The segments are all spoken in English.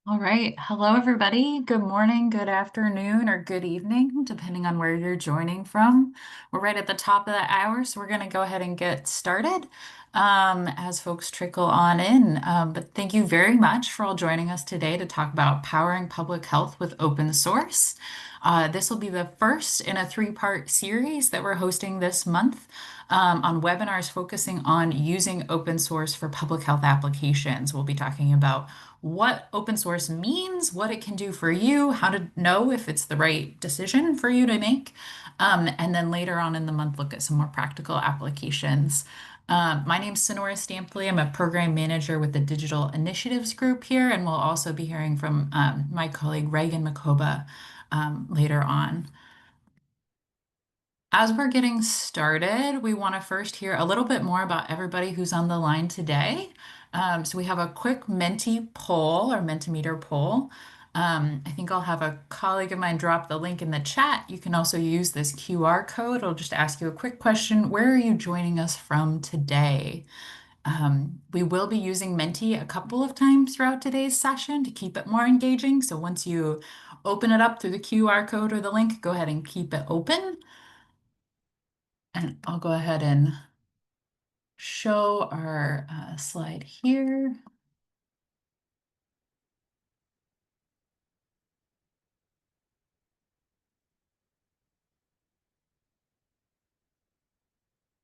All right. Hello, everybody. Good morning, good afternoon, or good evening, depending on where you're joining from. We're right at the top of the hour, so we're going to go ahead and get started as folks trickle on in. But thank you very much for all joining us today to talk about powering public health with open source. This will be the first in a three-part series that we're hosting this month on webinars focusing on using open source for public health applications. We'll be talking about what open source means, what it can do for you, how to know if it's the right decision for you to make, and then later on in the month, look at some more practical applications. My name's Sonora Stampley. I'm a program manager with the Digital Initiatives Group here, and we'll also be hearing from my colleague Reagan Makoba later on. As we're getting started, we want to first hear a little bit more about everybody who's on the line today. So we have a quick Menti poll or Mentimeter poll. I think I'll have a colleague of mine drop the link in the chat. You can also use this QR code. It'll just ask you a quick question. Where are you joining us from today? We will be using Menti a couple of times throughout today's session to keep it more engaging. So once you open it up through the QR code or the link, go ahead and keep it open. And I'll go ahead and show our slide here.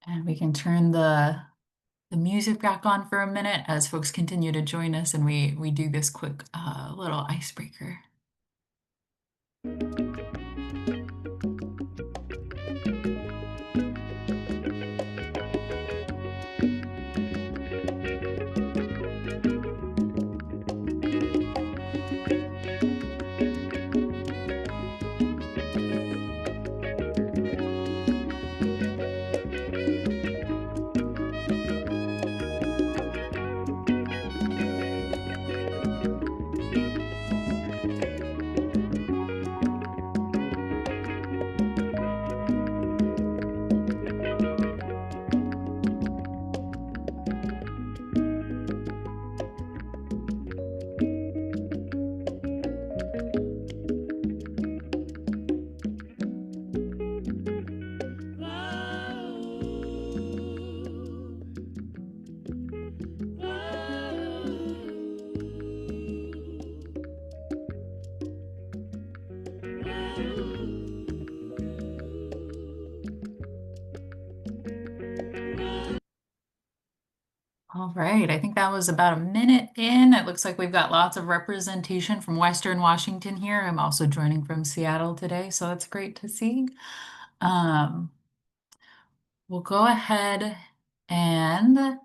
And we can turn the music back on for a minute as folks continue to join us and we do this quick little icebreaker. All right, I think that was about a minute in. It looks like we've got lots of representation from Western Washington here. I'm also joining from Seattle today, so that's great to see. Um, We'll go ahead and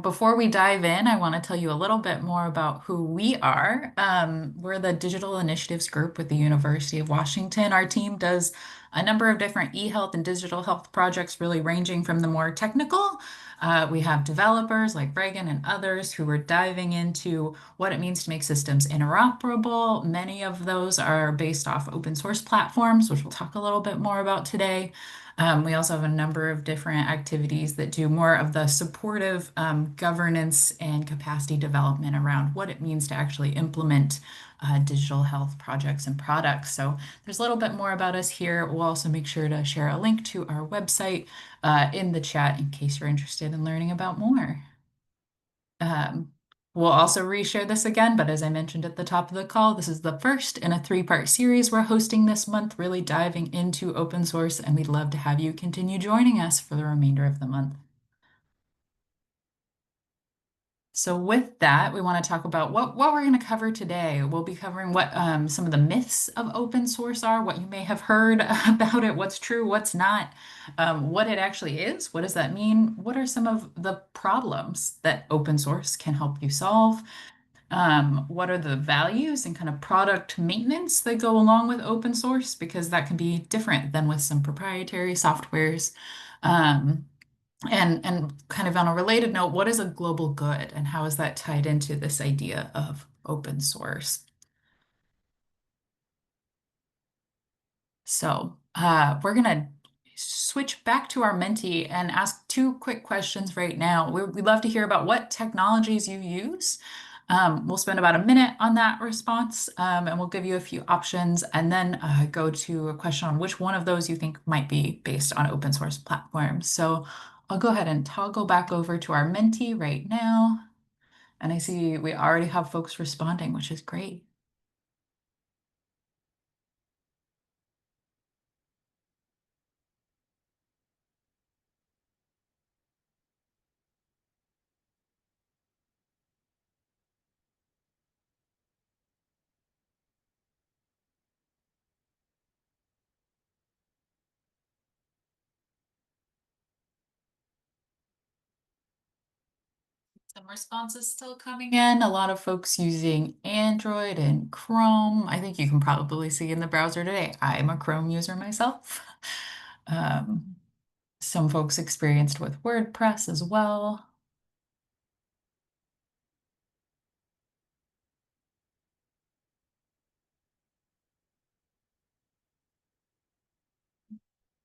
before we dive in, I want to tell you a little bit more about who we are. We're the Digital Initiatives Group with the University of Washington. Our team does a number of different e-health and digital health projects, really ranging from the more technical. We have developers like Reagan and others who are diving into what it means to make systems interoperable. Many of those are based off open source platforms, which we'll talk a little bit more about today. We also have a number of different activities that do more of the supportive governance and capacity development around what it means to actually implement digital health projects and products. So there's a little bit more about us here. We'll also make sure to share a link to our website in the chat in case you're interested in learning about more. Um, we'll also reshare this again, but as I mentioned at the top of the call, this is the first in a three-part series we're hosting this month, really diving into open source, and we'd love to have you continue joining us for the remainder of the month. So with that, we want to talk about what we're going to cover today. We'll be covering what some of the myths of open source are, what you may have heard about it, what's true, what's not, what it actually is, what does that mean, what are some of the problems that open source can help you solve, what are the values and kind of product maintenance that go along with open source, because that can be different than with some proprietary softwares. Um, and kind of on a related note, what is a global good and how is that tied into this idea of open source? So we're going to switch back to our Menti and ask two quick questions right now. We'd love to hear about what technologies you use. We'll spend about a minute on that response, and we'll give you a few options and then go to a question on which one of those you think might be based on open source platforms. So I'll go ahead and toggle back over to our Menti right now. And I see we already have folks responding, which is great. Some responses still coming in. A lot of folks using Android and Chrome. I think you can probably see in the browser today. I'm a Chrome user myself. Um, some folks experienced with WordPress as well.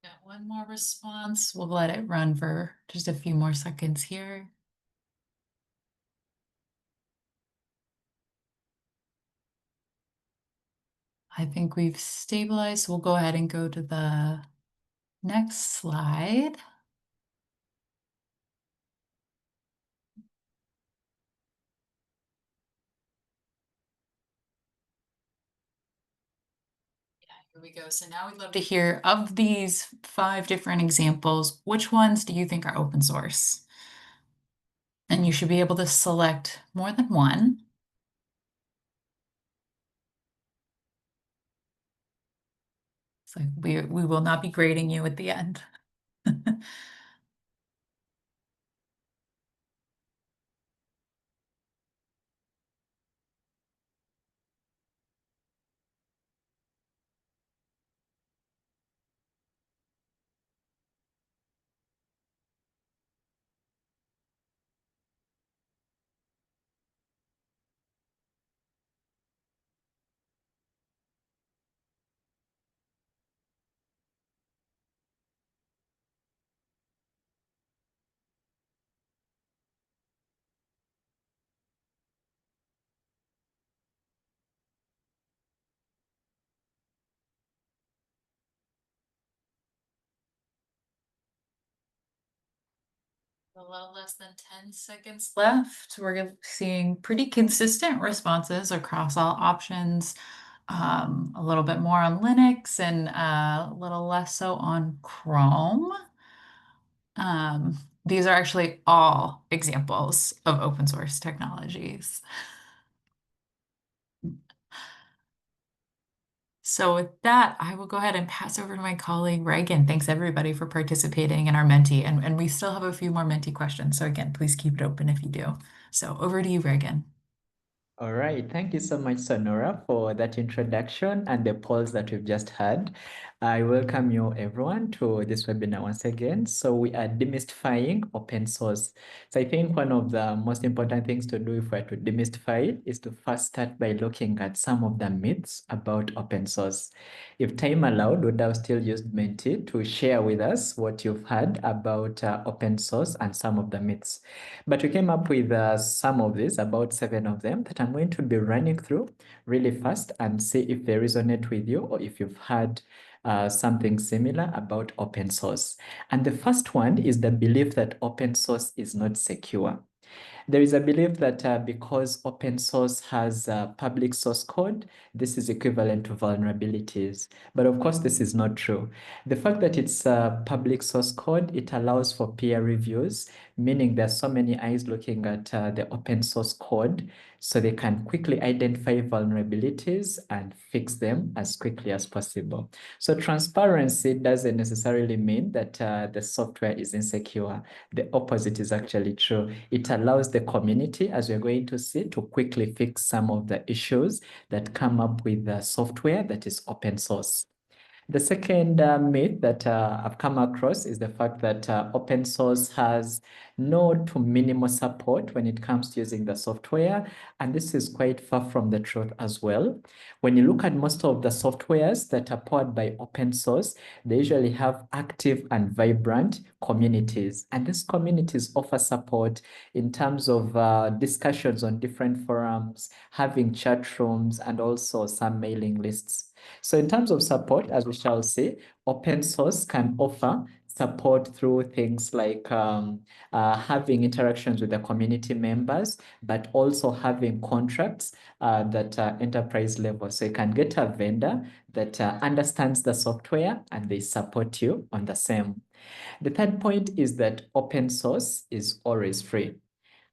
Got one more response. We'll let it run for just a few more seconds here. I think we've stabilized. We'll go ahead and go to the next slide. Here we go. So now we'd love to hear of these five different examples, which ones do you think are open source? And you should be able to select more than one. So we will not be grading you at the end. A little less than 10 seconds left. We're seeing pretty consistent responses across all options. A little bit more on Linux and a little less so on Chrome. These are actually all examples of open source technologies. So with that, I will go ahead and pass over to my colleague Reagan. Thanks everybody for participating in our Menti, and we still have a few more Menti questions. So again, please keep it open if you do. So over to you, Reagan. All right. Thank you so much, Sonora, for that introduction and the polls that we've just had. I welcome you everyone to this webinar once again. So we are demystifying open source. So I think one of the most important things to do if we're to demystify it is to first start by looking at some of the myths about open source. If time allowed, would have still used Menti to share with us what you've heard about open source and some of the myths. But we came up with some of these, about 7 of them, that I'm going to be running through really fast and see if they resonate with you or if you've heard something similar about open source. And the first one is the belief that open source is not secure. There is a belief that because open source has public source code, this is equivalent to vulnerabilities. But of course, this is not true. The fact that it's public source code, it allows for peer reviews, meaning there's so many eyes looking at the open source code, so they can quickly identify vulnerabilities and fix them as quickly as possible. So transparency doesn't necessarily mean that the software is insecure. The opposite is actually true. It allows the community, as we're going to see, to quickly fix some of the issues that come up with the software that is open source. The second myth that I've come across is the fact that open source has no to minimal support when it comes to using the software. And this is quite far from the truth as well. When you look at most of the softwares that are powered by open source, they usually have active and vibrant communities. And these communities offer support in terms of discussions on different forums, having chat rooms, and also some mailing lists. So in terms of support, as we shall see, open source can offer support through things like having interactions with the community members, but also having contracts that are enterprise level. So you can get a vendor that understands the software and they support you on the same. The third point is that open source is always free.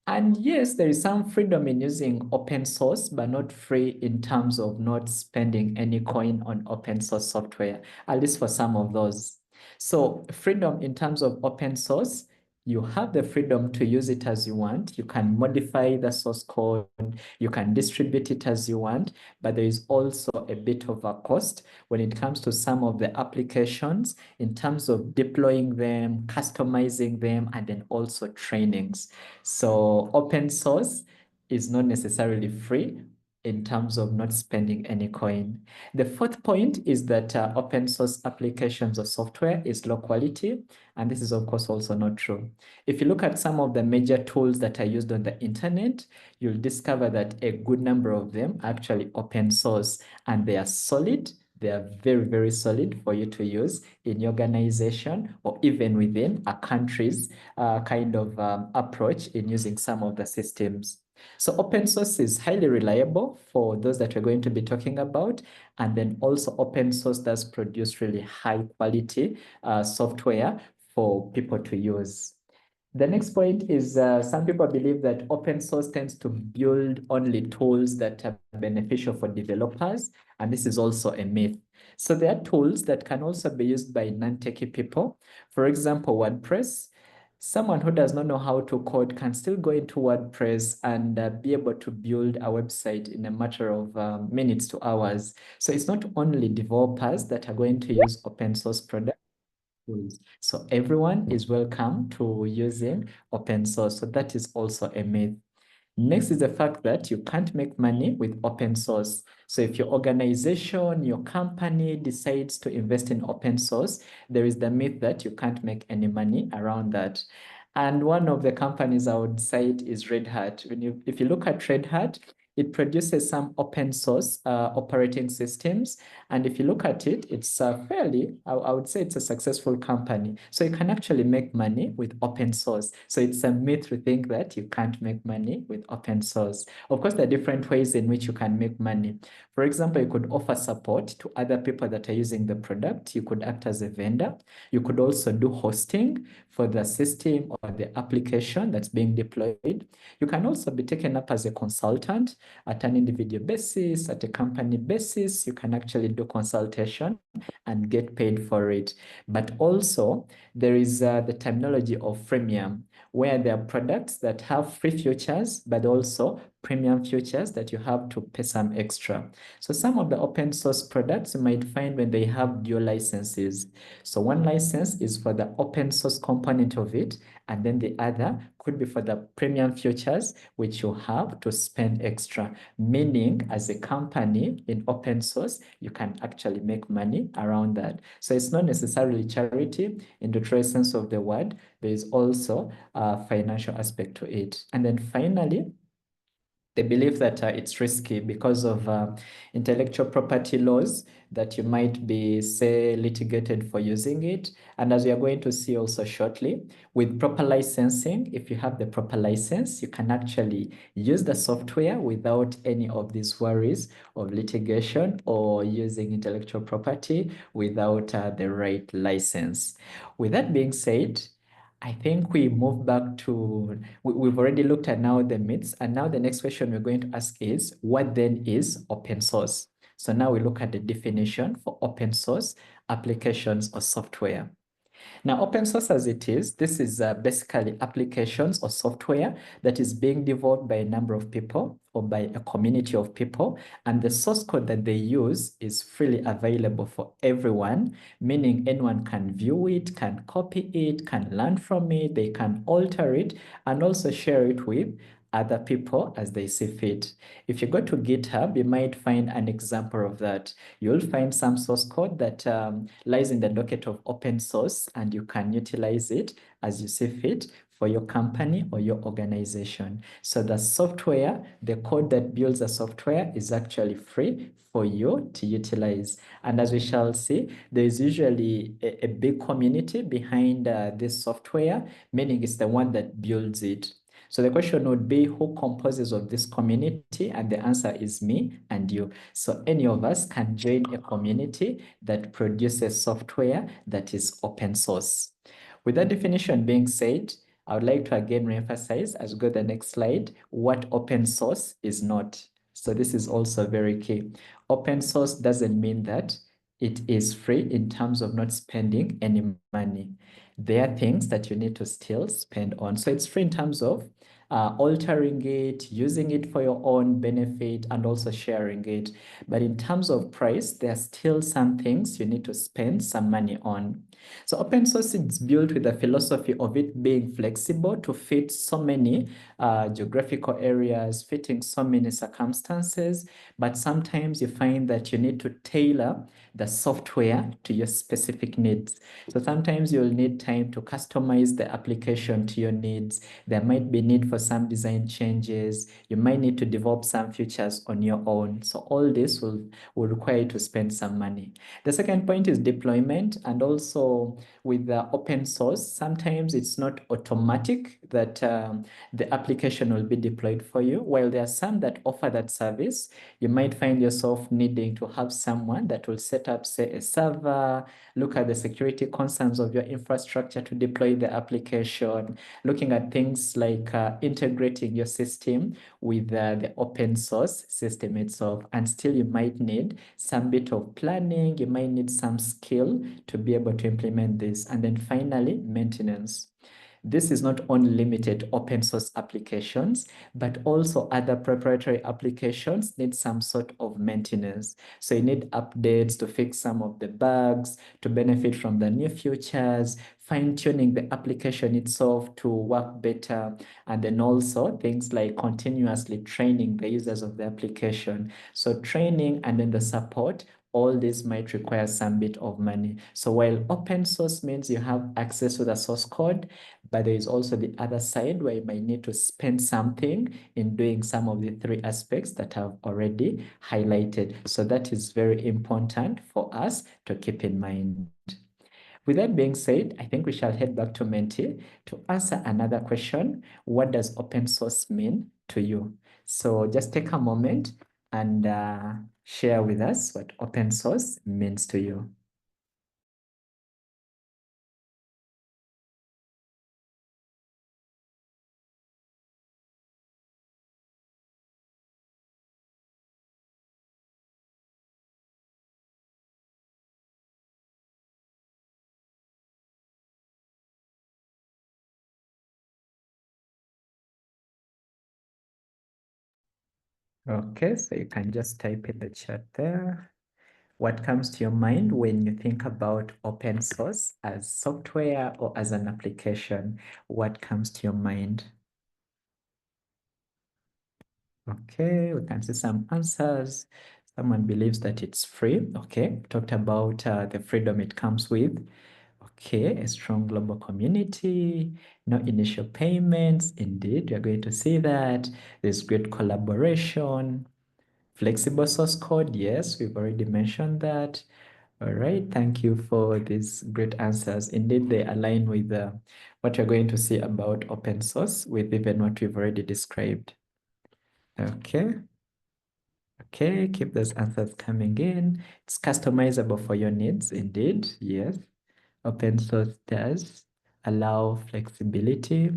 And yes, there is some freedom in using open source, but not free in terms of not spending any coin on open source software, at least for some of those. So freedom in terms of open source, you have the freedom to use it as you want. You can modify the source code, you can distribute it as you want, but there is also a bit of a cost when it comes to some of the applications in terms of deploying them, customizing them, and then also trainings. So open source is not necessarily free in terms of not spending any coin. The fourth point is that open source applications or software is low quality, and this is of course also not true. If you look at some of the major tools that are used on the internet, you'll discover that a good number of them are actually open source and they are solid. They are very, very solid for you to use in your organization or even within a country's kind of approach in using some of the systems. So open source is highly reliable for those that we're going to be talking about. And then also open source does produce really high quality software for people to use. The next point is some people believe that open source tends to build only tools that are beneficial for developers, and this is also a myth. So there are tools that can also be used by non-techie people. For example, WordPress. Someone who does not know how to code can still go into WordPress and be able to build a website in a matter of minutes to hours. So it's not only developers that are going to use open source products tools. So everyone is welcome to using open source. So that is also a myth. Next is the fact that you can't make money with open source. So if your organization, your company decides to invest in open source, there is the myth that you can't make any money around that. And one of the companies I would cite is Red Hat. If you look at Red Hat, it produces some open source operating systems. And if you look at it, it's fairly, I would say it's a successful company. So you can actually make money with open source. So it's a myth to think that you can't make money with open source. Of course, there are different ways in which you can make money. For example, you could offer support to other people that are using the product. You could act as a vendor. You could also do hosting. for the system or the application that's being deployed. You can also be taken up as a consultant at an individual basis, at a company basis. You can actually do consultation and get paid for it. But also, there is the terminology of freemium, where there are products that have free features, but also premium features that you have to pay some extra. So some of the open source products you might find when they have dual licenses. So one license is for the open source component of it, and then the other could be for the premium features, which you have to spend extra. Meaning, as a company in open source, you can actually make money around that. So it's not necessarily charity in the true sense of the word. There is also a financial aspect to it. And then finally, they believe that it's risky because of intellectual property laws that you might be, say, litigated for using it. And as we are going to see also shortly, with proper licensing, if you have the proper license, you can actually use the software without any of these worries of litigation or using intellectual property without the right license. With that being said, I think we move back to, we've already looked at now the myths, and now the next question we're going to ask is, what then is open source? So now we look at the definition for open source applications or software. Now, open source as it is, this is basically applications or software that is being developed by a number of people or by a community of people, and the source code that they use is freely available for everyone, meaning anyone can view it, can copy it, can learn from it, they can alter it, and also share it with other people as they see fit. If you go to GitHub, you might find an example of that. You'll find some source code that lies in the docket of open source, and you can utilize it as you see fit for your company or your organization. So the software, the code that builds the software is actually free for you to utilize. And as we shall see, there is usually a big community behind this software, meaning it's the one that builds it. So the question would be, who composes of this community? And the answer is me and you. So any of us can join a community that produces software that is open source. With that definition being said, I would like to again reemphasize, as we go to the next slide, what open source is not. So this is also very key. Open source doesn't mean that it is free in terms of not spending any money. There are things that you need to still spend on. So it's free in terms of altering it, using it for your own benefit, and also sharing it. But in terms of price, there are still some things you need to spend some money on. So open source is built with the philosophy of it being flexible to fit so many geographical areas, fitting so many circumstances. But sometimes you find that you need to tailor the software to your specific needs. So sometimes you'll need time to customize the application to your needs. There might be need for some design changes. You might need to develop some features on your own. So all this will require you to spend some money. The second point is deployment, and also with the open source, sometimes it's not automatic that the application will be deployed for you. While there are some that offer that service, you might find yourself needing to have someone that will set up, say, a server, look at the security concerns of your infrastructure to deploy the application, looking at things like integrating your system with the open source system itself. And still, you might need some bit of planning, you might need some skill to be able to implement this. And then finally, maintenance. This is not only limited to open source applications, but also other proprietary applications need some sort of maintenance. So you need updates to fix some of the bugs, to benefit from the new features, fine-tuning the application itself to work better, and then also things like continuously training the users of the application. So training and then the support, all this might require some bit of money. So while open source means you have access to the source code, but there is also the other side where you might need to spend something in doing some of the three aspects that I've already highlighted. So that is very important for us to keep in mind. With that being said, I think we shall head back to Menti to answer another question. What does open source mean to you? So just take a moment and share with us what open source means to you. Okay, so you can just type in the chat there. What comes to your mind when you think about open source as software or as an application? What comes to your mind? Okay, we can see some answers. Someone believes that it's free. Okay, talked about the freedom it comes with. Okay, a strong global community, no initial payments. Indeed, you're going to see that. There's great collaboration, flexible source code. Yes, we've already mentioned that. All right, thank you for these great answers. Indeed, they align with what you're going to see about open source with even what we've already described. Okay. Okay, keep those answers coming in. It's customizable for your needs, indeed. Yes. Open source does allow flexibility.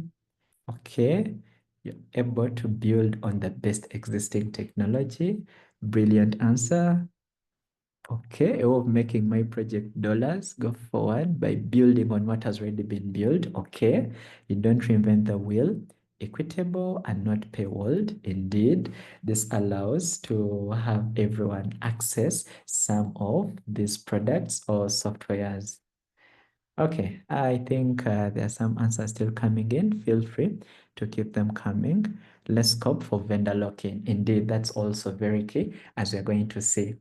Okay. You're able to build on the best existing technology. Brilliant answer. Okay, a way of making my project dollars go forward by building on what has already been built. Okay, you don't reinvent the wheel. Equitable and not paywalled. Indeed, this allows to have everyone access some of these products or softwares. Okay, I think there are some answers still coming in. Feel free to keep them coming. Less scope for vendor lock-in. Indeed, that's also very key, as we're going to see.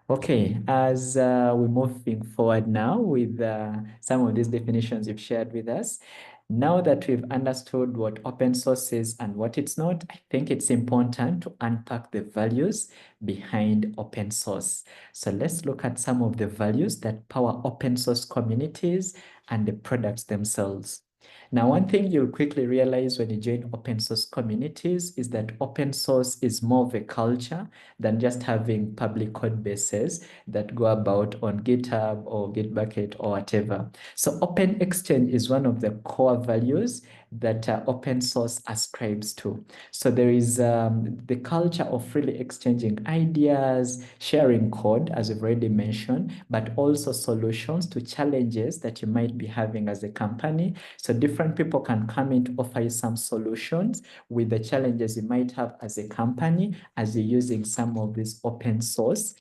Okay, as we're moving forward now with some of these definitions you've shared with us, now that we've understood what open source is and what it's not, I think it's important to unpack the values behind open source. So let's look at some of the values that power open source communities and the products themselves. Now, one thing you'll quickly realize when you join open source communities is that open source is more of a culture than just having public code bases that go about on GitHub or Gitbucket or whatever. So open exchange is one of the core values that open source ascribes to. So there is the culture of freely exchanging ideas, sharing code, as we've already mentioned, but also solutions to challenges that you might be having as a company. So different people can come in to offer you some solutions with the challenges you might have as a company as you're using some of these open source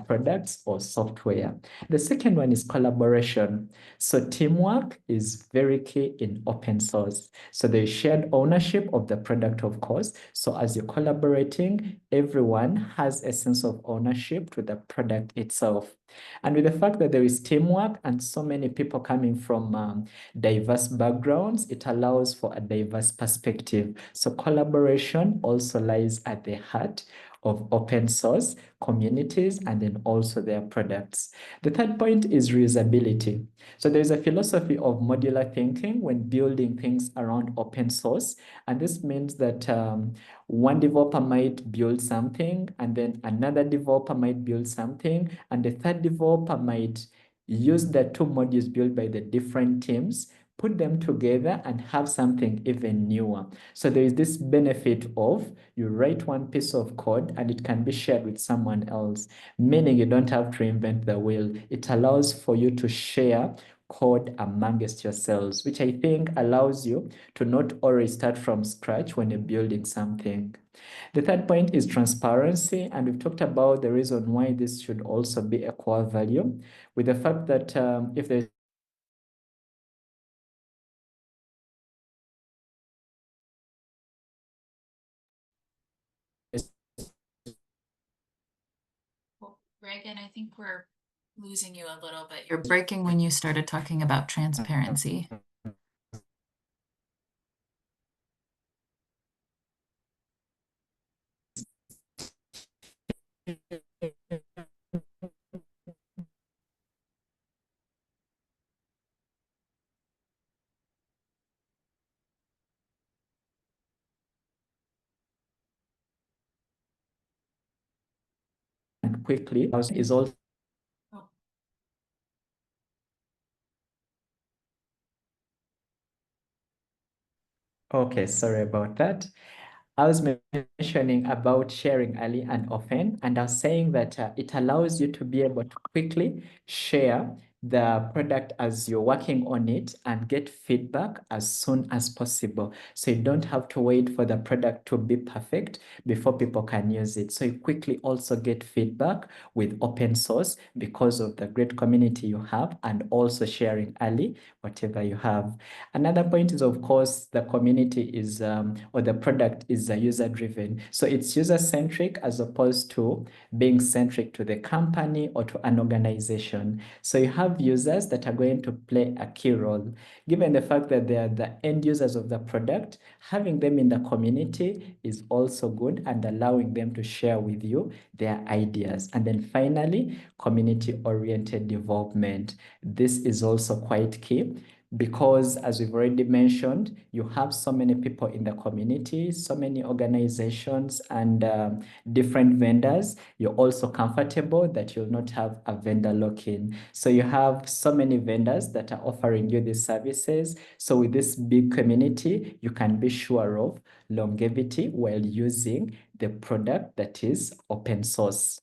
products or software. The second one is collaboration. So teamwork is very key in open source. So there's shared ownership of the product, of course. So as you're collaborating, everyone has a sense of ownership to the product itself. And with the fact that there is teamwork and so many people coming from diverse backgrounds, it allows for a diverse perspective. So collaboration also lies at the heart of open source communities and then also their products. The third point is reusability. So there's a philosophy of modular thinking when building things around open source. And this means that one developer might build something, and then another developer might build something, and the third developer might use the two modules built by the different teams, put them together and have something even newer. So there is this benefit of you write one piece of code and it can be shared with someone else, meaning you don't have to reinvent the wheel. It allows for you to share code amongst yourselves, which I think allows you to not always start from scratch when you're building something. The third point is transparency, and we've talked about the reason why this should also be a core value, with the fact that if there's Well, Reagan, I think we're losing you a little bit. You're breaking when you started talking about transparency. and quickly is also Oh, okay. Sorry about that. I was mentioning about sharing early and often, and I was saying that it allows you to be able to quickly share the product as you're working on it and get feedback as soon as possible. So you don't have to wait for the product to be perfect before people can use it. So you quickly also get feedback with open source because of the great community you have, and also sharing early whatever you have. Another point is, of course, the community is, or the product is user driven. So it's user centric as opposed to being centric to the company or to an organization. So you have users that are going to play a key role. Given the fact that they are the end users of the product, having them in the community is also good and allowing them to share with you their ideas. And then finally, community-oriented development. This is also quite key because, as we've already mentioned, you have so many people in the community, so many organizations and different vendors. You're also comfortable that you'll not have a vendor lock-in. So you have so many vendors that are offering you these services. So with this big community, you can be sure of longevity while using the product that is open source.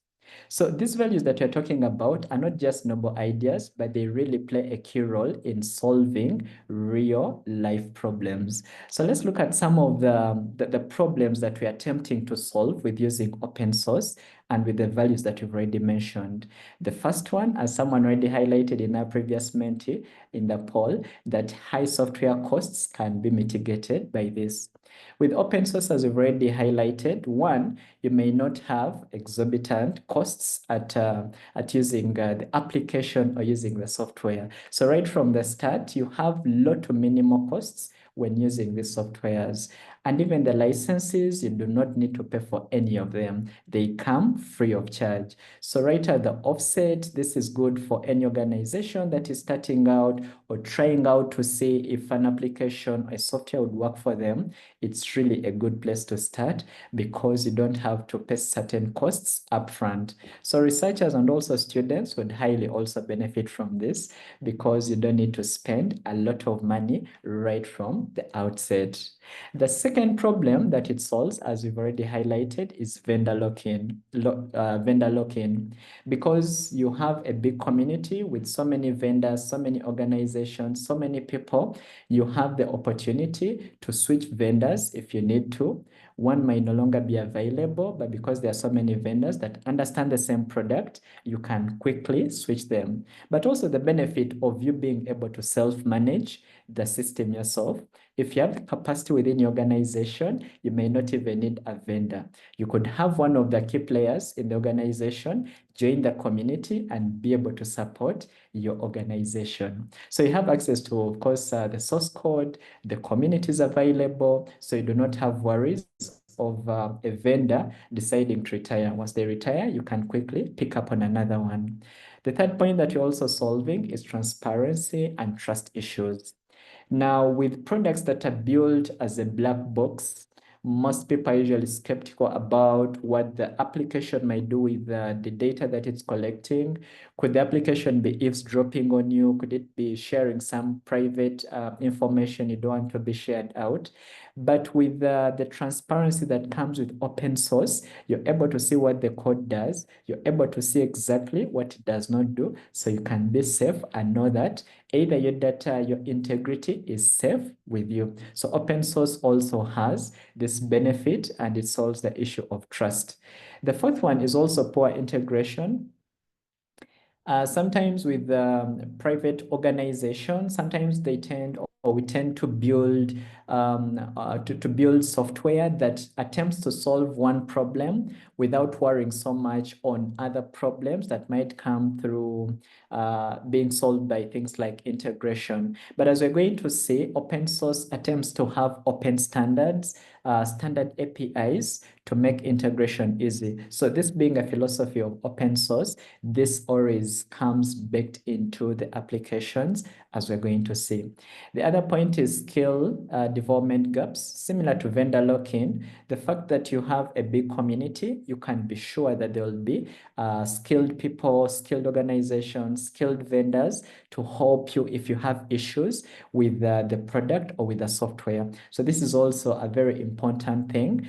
So these values that you're talking about are not just noble ideas, but they really play a key role in solving real life problems. So let's look at some of the problems that we are attempting to solve with using open source and with the values that you've already mentioned. The first one, as someone already highlighted in our previous Menti in the poll, that high software costs can be mitigated by this. With open source, as we've already highlighted, one, you may not have exorbitant costs at using the application or using the software. So right from the start, you have low to minimal costs when using these softwares. And even the licenses, you do not need to pay for any of them. They come free of charge. So right at the offset, this is good for any organization that is starting out or trying out to see if an application or software would work for them. It's really a good place to start because you don't have to pay certain costs upfront. So researchers and also students would highly also benefit from this because you don't need to spend a lot of money right from the outset. The second problem that it solves, as we've already highlighted, is vendor lock-in. Vendor lock-in, because you have a big community with so many vendors, so many organizations, so many people, you have the opportunity to switch vendors if you need to. One might no longer be available, but because there are so many vendors that understand the same product, you can quickly switch them. But also the benefit of you being able to self-manage the system yourself. If you have the capacity within your organization, you may not even need a vendor. You could have one of the key players in the organization join the community and be able to support your organization. So you have access to, of course, the source code, the community is available, so you do not have worries of a vendor deciding to retire. Once they retire, you can quickly pick up on another one. The third point that you're also solving is transparency and trust issues. Now, with products that are built as a black box, most people are usually skeptical about what the application might do with the data that it's collecting. Could the application be eavesdropping on you? Could it be sharing some private information you don't want to be shared out? But with the transparency that comes with open source, you're able to see what the code does. You're able to see exactly what it does not do. So you can be safe and know that either your data, your integrity is safe with you. So open source also has this benefit and it solves the issue of trust. The fourth one is also poor integration. Sometimes with private organizations, sometimes they tend or we tend to build to build software that attempts to solve one problem without worrying so much on other problems that might come through being solved by things like integration. But as we're going to see, open source attempts to have open standards, standard APIs to make integration easy. So this being a philosophy of open source, this always comes baked into the applications, as we're going to see. The other point is skill development gaps, similar to vendor lock-in. The fact that you have a big community, you can be sure that there will be skilled people, skilled organizations, skilled vendors to help you if you have issues with the product or with the software. So this is also a very important thing,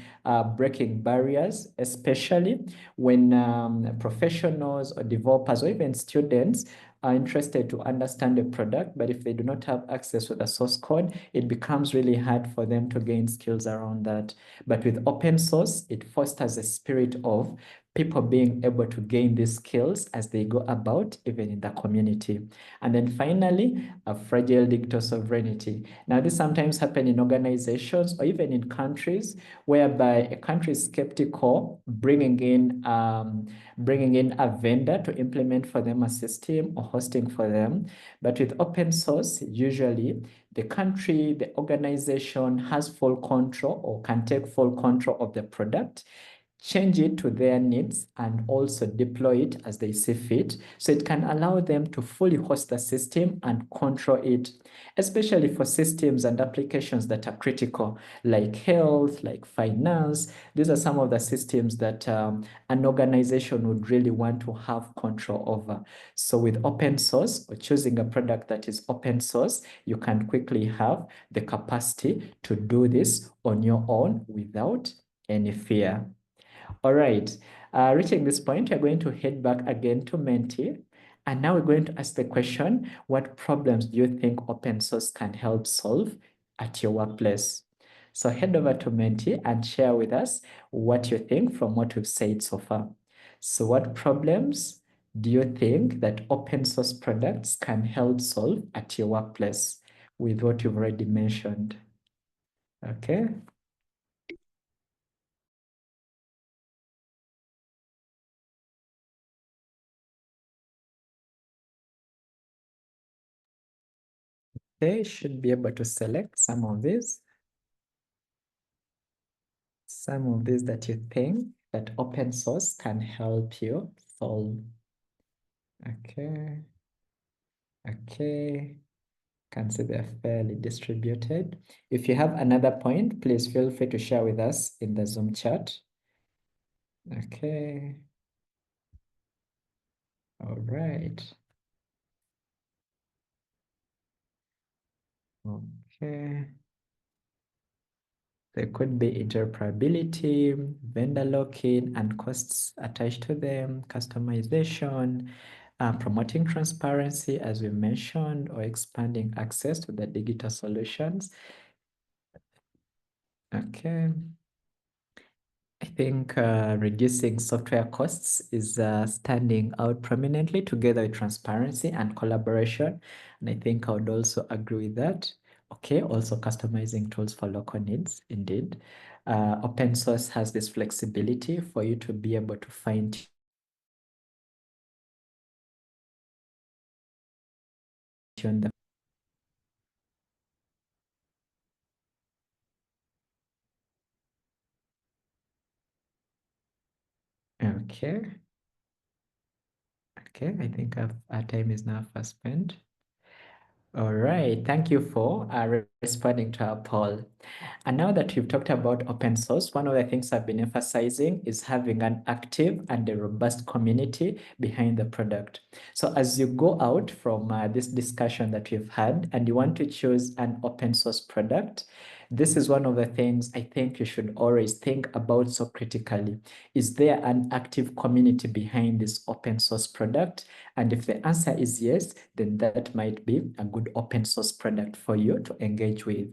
breaking barriers, especially when professionals or developers or even students are interested to understand the product, but if they do not have access to the source code, it becomes really hard for them to gain skills around that. But with open source, it fosters a spirit of people being able to gain these skills as they go about, even in the community. And then finally, a fragile digital sovereignty. Now, this sometimes happens in organizations or even in countries whereby a country is skeptical, bringing in a vendor to implement for them a system or hosting for them. But with open source, usually the country, the organization has full control or can take full control of the product, change it to their needs, and also deploy it as they see fit. So it can allow them to fully host the system and control it, especially for systems and applications that are critical, like health, like finance. These are some of the systems that an organization would really want to have control over. So with open source, or choosing a product that is open source, you can quickly have the capacity to do this on your own without any fear. All right, reaching this point, we're going to head back again to Menti. And now we're going to ask the question, what problems do you think open source can help solve at your workplace? So head over to Menti and share with us what you think from what we've said so far. So what problems do you think that open source products can help solve at your workplace with what you've already mentioned? Okay. They should be able to select some of these that you think that open source can help you solve. Okay, okay. Can see they're fairly distributed. If you have another point, please feel free to share with us in the Zoom chat. Okay, all right. Okay. There could be interoperability, vendor lock-in, and costs attached to them, customization, promoting transparency, as we mentioned, or expanding access to the digital solutions. Okay. I think reducing software costs is standing out prominently together with transparency and collaboration. And I think I would also agree with that. Okay, also customizing tools for local needs, indeed. Open source has this flexibility for you to be able to fine tune them. Okay, okay, I think our time is now fast spent. All right, thank you for responding to our poll. And now that we've talked about open source, one of the things I've been emphasizing is having an active and a robust community behind the product. So as you go out from this discussion that we've had and you want to choose an open source product, this is one of the things I think you should always think about so critically. Is there an active community behind this open source product? And if the answer is yes, then that might be a good open source product for you to engage with.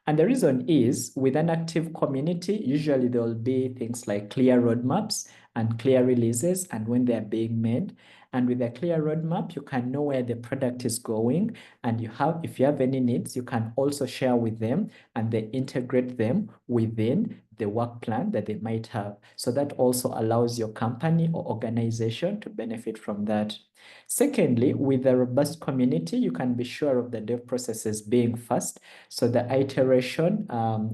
And the reason is, with an active community, usually there will be things like clear roadmaps and clear releases and when they're being made. And with a clear roadmap, you can know where the product is going. And if you have any needs, you can also share with them and they integrate them within the work plan that they might have. So that also allows your company or organization to benefit from that. Secondly, with a robust community, you can be sure of the dev processes being fast. So the iteration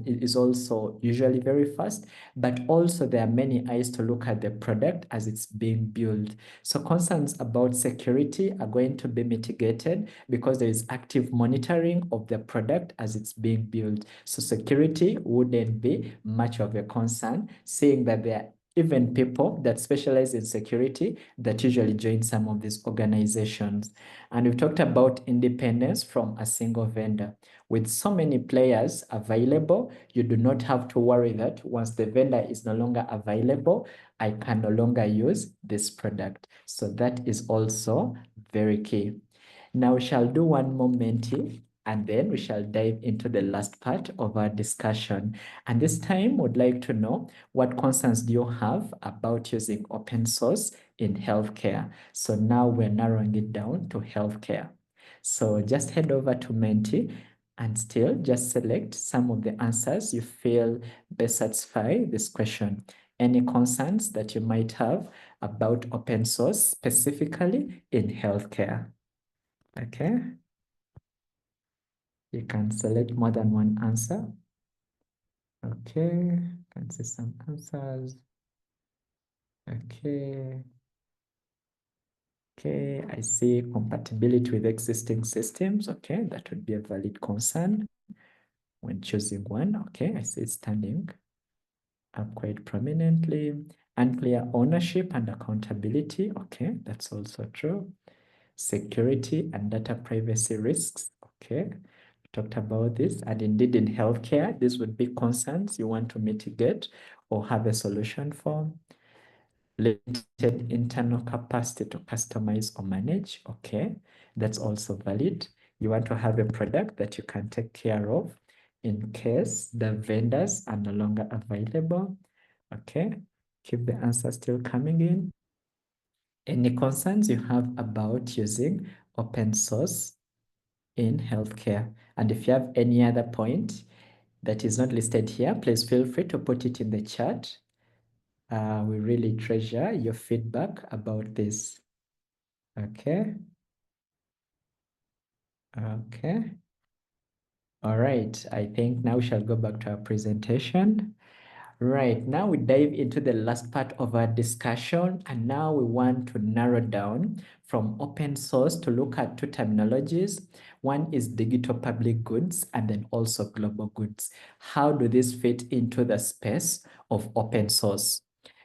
is also usually very fast, but also there are many eyes to look at the product as it's being built. So concerns about security are going to be mitigated because there is active monitoring of the product as it's being built. So security wouldn't be much of a concern, seeing that there are even people that specialize in security that usually join some of these organizations. And we've talked about independence from a single vendor. With so many players available, you do not have to worry that once the vendor is no longer available, I can no longer use this product. So that is also very key. Now we shall do one more Menti, and then we shall dive into the last part of our discussion. And this time, would like to know what concerns do you have about using open source in healthcare? So now we're narrowing it down to healthcare. So just head over to Menti and still just select some of the answers you feel best satisfy this question. Any concerns that you might have about open source specifically in healthcare? Okay, you can select more than one answer. Okay, can see some answers. Okay, okay, I see compatibility with existing systems. Okay, that would be a valid concern when choosing one. Okay, I see it standing up quite prominently. Unclear ownership and accountability. Okay, that's also true. Security and data privacy risks. Okay, talked about this, and indeed in healthcare, these would be concerns you want to mitigate or have a solution for. Limited internal capacity to customize or manage. Okay, that's also valid. You want to have a product that you can take care of in case the vendors are no longer available. Okay, keep the answer still coming in. Any concerns you have about using open source in healthcare? And if you have any other point that is not listed here, please feel free to put it in the chat. We really treasure your feedback about this. Okay. Okay. All right. I think now we shall go back to our presentation. Right, now we dive into the last part of our discussion, and now we want to narrow down from open source to look at two terminologies. One is digital public goods and then also global goods. How do these fit into the space of open source?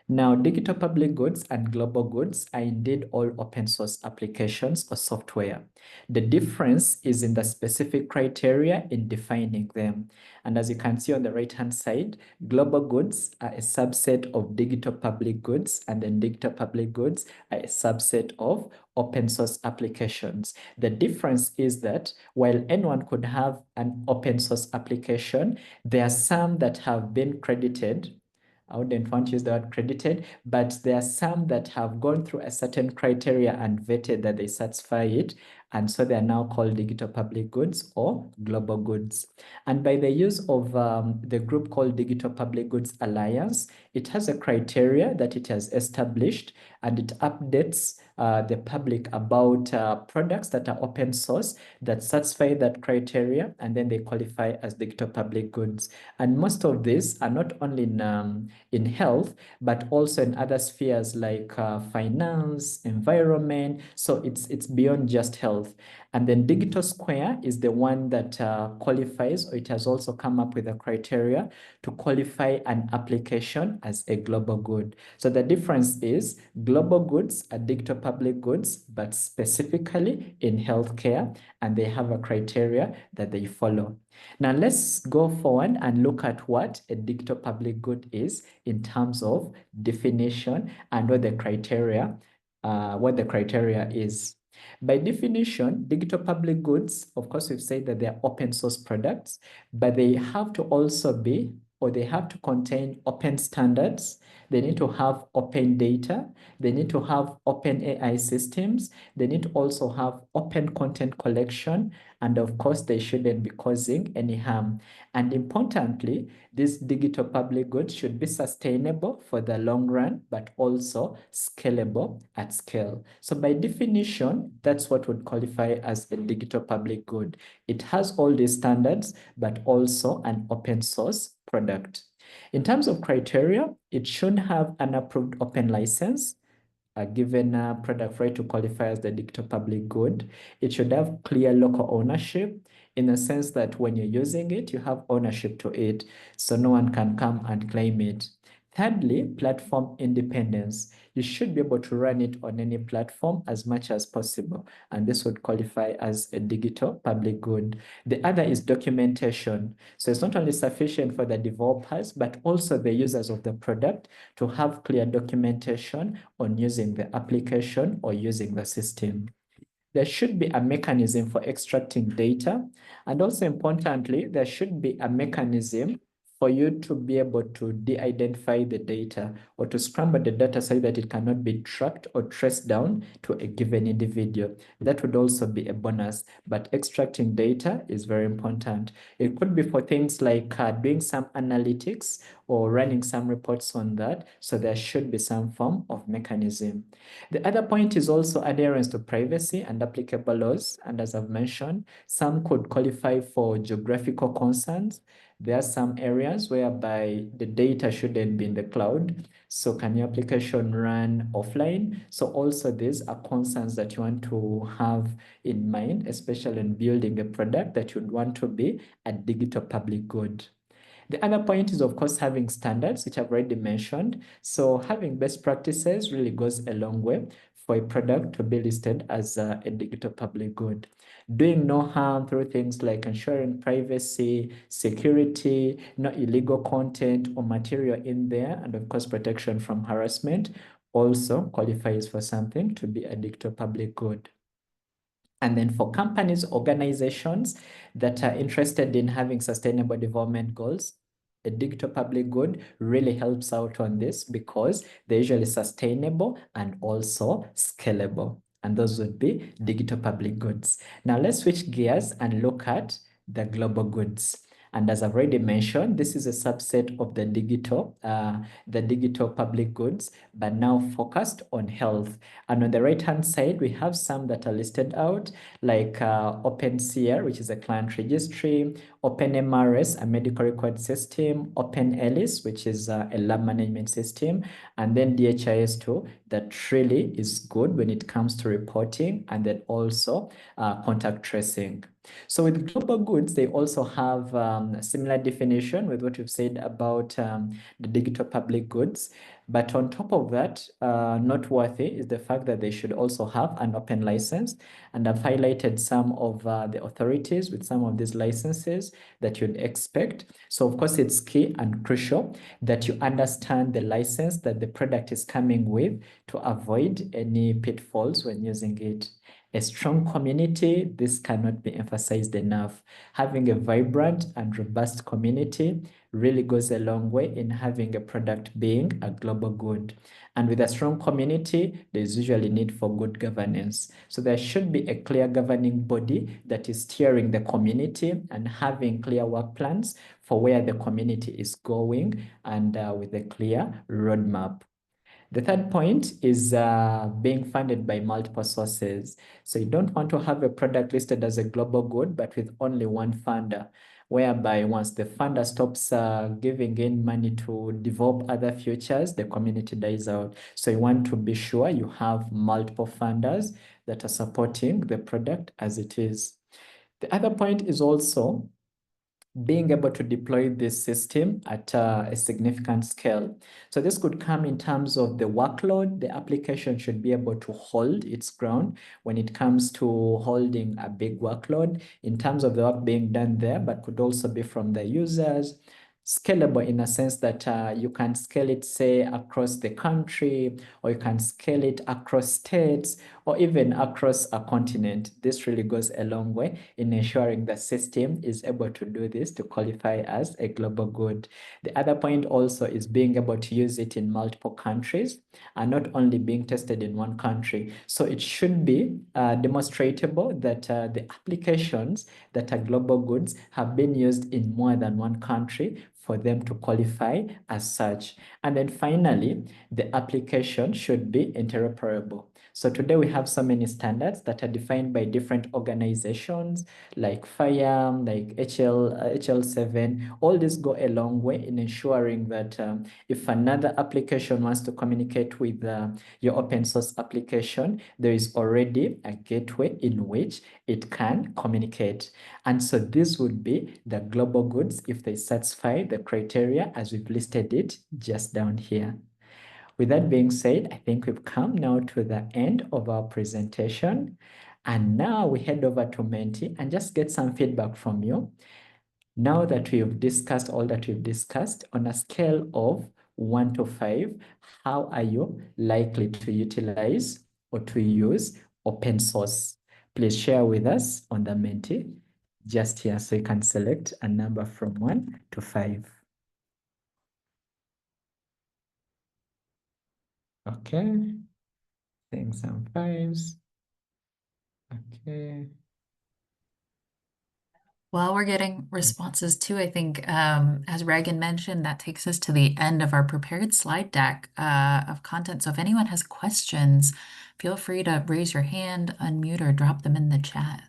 Now, digital public goods and global goods are indeed all open source applications or software. The difference is in the specific criteria in defining them. And as you can see on the right-hand side, global goods are a subset of digital public goods, and then digital public goods are a subset of open source applications. The difference is that while anyone could have an open source application, there are some that have been credited. I wouldn't want to use the word credited, but there are some that have gone through a certain criteria and vetted that they satisfy it. And so they are now called digital public goods or global goods. And by the use of the group called Digital Public Goods Alliance, it has a criteria that it has established, and it updates the public about products that are open source that satisfy that criteria, and then they qualify as digital public goods. And most of these are not only in health, but also in other spheres like finance, environment. So it's beyond just health. And then Digital Square is the one that qualifies, or it has also come up with a criteria to qualify an application as a global good. So the difference is global goods are digital public goods, but specifically in healthcare, and they have a criteria that they follow. Now let's go forward and look at what a digital public good is in terms of definition and what the criteria is. By definition, digital public goods, of course, we've said that they're open source products, but they have to also be, or they have to contain open standards. They need to have open data. They need to have open AI systems. They need to also have open content collection. And of course, they shouldn't be causing any harm. And importantly, these digital public goods should be sustainable for the long run, but also scalable at scale. So by definition, that's what would qualify as a digital public good. It has all these standards, but also an open source product. In terms of criteria, it should have an approved open license, a given product right to qualify as the digital public good. It should have clear local ownership in the sense that when you're using it, you have ownership to it, so no one can come and claim it. Thirdly, platform independence. You should be able to run it on any platform as much as possible, and this would qualify as a digital public good. The other is documentation. So it's not only sufficient for the developers, but also the users of the product to have clear documentation on using the application or using the system. there should be a mechanism for extracting data. And also importantly, there should be a mechanism for you to be able to de-identify the data or to scramble the data so that it cannot be tracked or traced down to a given individual. That would also be a bonus, but extracting data is very important. It could be for things like doing some analytics or running some reports on that. So there should be some form of mechanism. The other point is also adherence to privacy and applicable laws. And as I've mentioned, some could qualify for geographical concerns. There are some areas whereby the data shouldn't be in the cloud. So can your application run offline? So also these are concerns that you want to have in mind, especially in building a product that you'd want to be a digital public good. The other point is, of course, having standards, which I've already mentioned. So having best practices really goes a long way for a product to be listed as a digital public good. Doing no harm through things like ensuring privacy, security, no illegal content or material in there, and of course, protection from harassment also qualifies for something to be a digital public good. And then for companies, organizations that are interested in having sustainable development goals, a digital public good really helps out on this because they're usually sustainable and also scalable. And those would be digital public goods. Now let's switch gears and look at the global goods. And as I've already mentioned, this is a subset of the digital public goods, but now focused on health. And on the right-hand side, we have some that are listed out, like OpenCR, which is a client registry, OpenMRS, a medical record system, OpenELIS, which is a lab management system, and then DHIS2, that really is good when it comes to reporting, and then also contact tracing. So with global goods, they also have a similar definition with what we've said about the digital public goods. But on top of that, noteworthy is the fact that they should also have an open license. And I've highlighted some of the authorities with some of these licenses that you'd expect. So of course, it's key and crucial that you understand the license that the product is coming with to avoid any pitfalls when using it. A strong community, this cannot be emphasized enough. Having a vibrant and robust community really goes a long way in having a product being a global good. And with a strong community, there's usually need for good governance. So there should be a clear governing body that is steering the community and having clear work plans for where the community is going and with a clear roadmap. The third point is being funded by multiple sources. So you don't want to have a product listed as a global good, but with only one funder, whereby once the funder stops giving in money to develop other features, the community dies out. So you want to be sure you have multiple funders that are supporting the product as it is. The other point is also being able to deploy this system at a significant scale. So this could come in terms of the workload. The application should be able to hold its ground when it comes to holding a big workload in terms of the work being done there, but could also be from the users. Scalable in a sense that you can scale it, say, across the country, or you can scale it across states, or even across a continent. This really goes a long way in ensuring the system is able to do this to qualify as a global good. The other point also is being able to use it in multiple countries and not only being tested in one country. So it should be demonstrable that the applications that are global goods have been used in more than one country for them to qualify as such. And then finally, the application should be interoperable. So today we have so many standards that are defined by different organizations like FIRE, like HL7. All these go a long way in ensuring that if another application wants to communicate with your open source application, there is already a gateway in which it can communicate. And so this would be the global goods if they satisfy the criteria as we've listed it just down here. With that being said, I think we've come now to the end of our presentation. And now we head over to Menti and just get some feedback from you. Now that we've discussed all that we've discussed on a scale of 1 to 5, how are you likely to utilize or to use open source? Please share with us on the Menti just here so you can select a number from 1 to 5. Okay, saying some fives. Okay. Well, we're getting responses too. I think, as Reagan mentioned, that takes us to the end of our prepared slide deck of content. So if anyone has questions, feel free to raise your hand, unmute, or drop them in the chat.